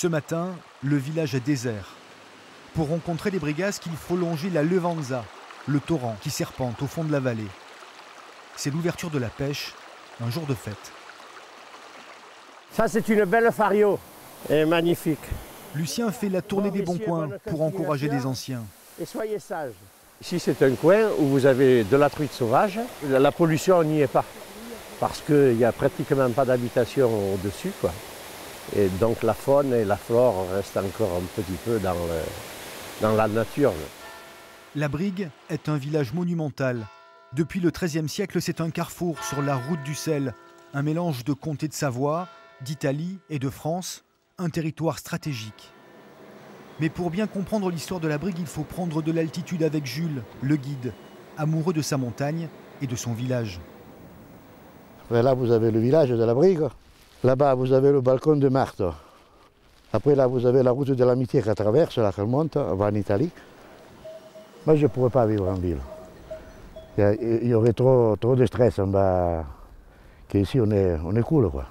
Ce matin, le village est désert. Pour rencontrer les Brigasques, il faut longer la Levanza, le torrent qui serpente au fond de la vallée. C'est l'ouverture de la pêche, un jour de fête. Ça, c'est une belle fario, et magnifique. Lucien fait la tournée des bons coins pour encourager les anciens. Et soyez sages. Ici, c'est un coin où vous avez de la truite sauvage. La pollution n'y est pas, parce qu'il n'y a pratiquement pas d'habitation au-dessus, quoi. Et donc la faune et la flore restent encore un petit peu dans la nature. La Brigue est un village monumental. Depuis le XIIIe siècle, c'est un carrefour sur la route du sel, un mélange de comtés de Savoie, d'Italie et de France, un territoire stratégique. Mais pour bien comprendre l'histoire de la Brigue, il faut prendre de l'altitude avec Jules, le guide, amoureux de sa montagne et de son village. Là, vous avez le village de la Brigue. Là-bas, vous avez le balcon de Marthe. Après, là, vous avez la route de l'amitié qui traverse, là, qui remonte, va en Italie. Moi, je ne pourrais pas vivre en ville. Il y aurait trop de stress en bas. Qu'ici, on est cool, quoi.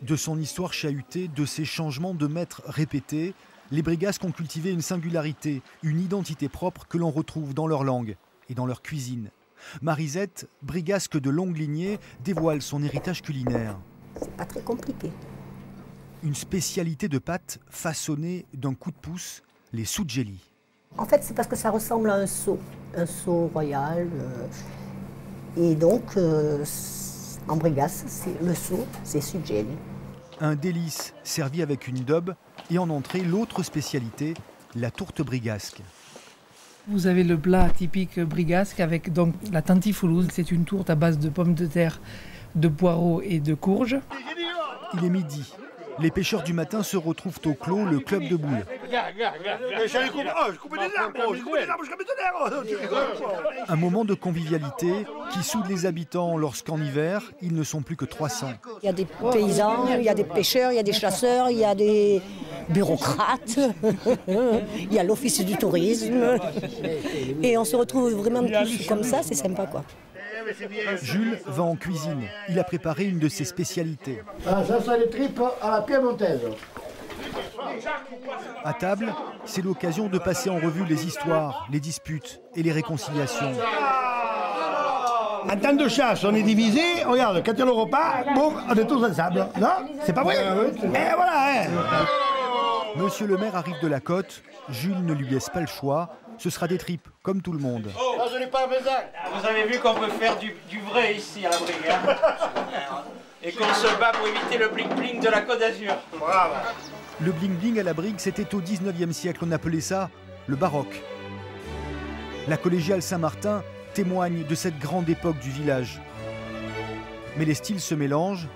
De son histoire chahutée, de ses changements de maître répétés, les Brigasques ont cultivé une singularité, une identité propre que l'on retrouve dans leur langue et dans leur cuisine. Marisette, brigasque de longue lignée, dévoile son héritage culinaire. C'est pas très compliqué. Une spécialité de pâte façonnée d'un coup de pouce, les soudjeli. En fait, c'est parce que ça ressemble à un seau royal. Et donc, en Brigasque, le seau, c'est soudjeli. Un délice servi avec une daube et en entrée, l'autre spécialité, la tourte brigasque. Vous avez le plat typique brigasque avec donc la tantifoulouse. C'est une tourte à base de pommes de terre, de poireaux et de courges. Il est midi. Les pêcheurs du matin se retrouvent au clos, le club de boules. Un moment de convivialité qui soude les habitants lorsqu'en hiver, ils ne sont plus que 300. Il y a des paysans, il y a des pêcheurs, il y a des chasseurs, il y a des bureaucrates, il y a l'office du tourisme. Et on se retrouve vraiment tous comme ça, c'est sympa, quoi. Jules va en cuisine. Il a préparé une de ses spécialités. Ah, ça, c'est les tripes à la piémontaise. À table, c'est l'occasion de passer en revue les histoires, les disputes et les réconciliations. En temps de chasse, on est divisé. Regarde, quand il y a le repas, bon, on est tous ensemble. Non? C'est pas vrai? Et voilà, hein. Monsieur le maire arrive de la côte. Jules ne lui laisse pas le choix. Ce sera des tripes, comme tout le monde. Vous avez vu qu'on peut faire du vrai ici à la Brigue, hein. Et qu'on se bat pour éviter le bling-bling de la Côte d'Azur. Bravo. Le bling-bling à la Brigue, c'était au 19e siècle. On appelait ça le baroque. La collégiale Saint-Martin témoigne de cette grande époque du village. Mais les styles se mélangent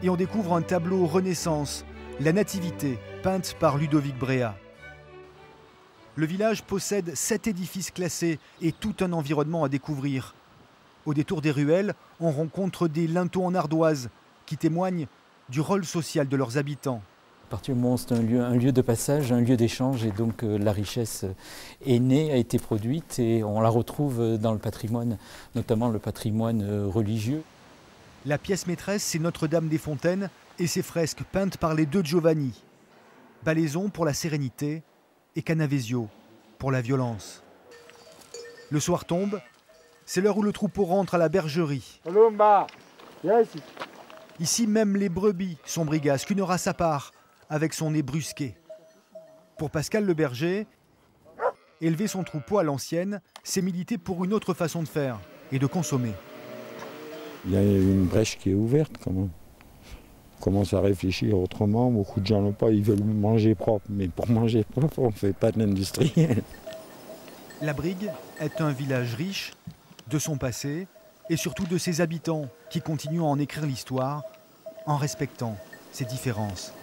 et on découvre un tableau Renaissance, la Nativité, peinte par Ludovic Bréa. Le village possède 7 édifices classés et tout un environnement à découvrir. Au détour des ruelles, on rencontre des linteaux en ardoise qui témoignent du rôle social de leurs habitants. À partir du moment où c'est un lieu de passage, un lieu d'échange, et donc la richesse est née, a été produite et on la retrouve dans le patrimoine, notamment le patrimoine religieux. La pièce maîtresse, c'est Notre-Dame des Fontaines et ses fresques peintes par les deux Giovanni. Balaison pour la sérénité et Canavesio pour la violence. Le soir tombe, c'est l'heure où le troupeau rentre à la bergerie. Ici, même les brebis sont brigasques, une race à part, avec son nez brusqué. Pour Pascal le berger, élever son troupeau à l'ancienne, c'est militer pour une autre façon de faire et de consommer. Il y a une brèche qui est ouverte quand même. On commence à réfléchir autrement. Beaucoup de gens n'ont pas, ils veulent manger propre. Mais pour manger propre, on ne fait pas de l'industriel. La Brigue est un village riche de son passé et surtout de ses habitants qui continuent à en écrire l'histoire en respectant ses différences.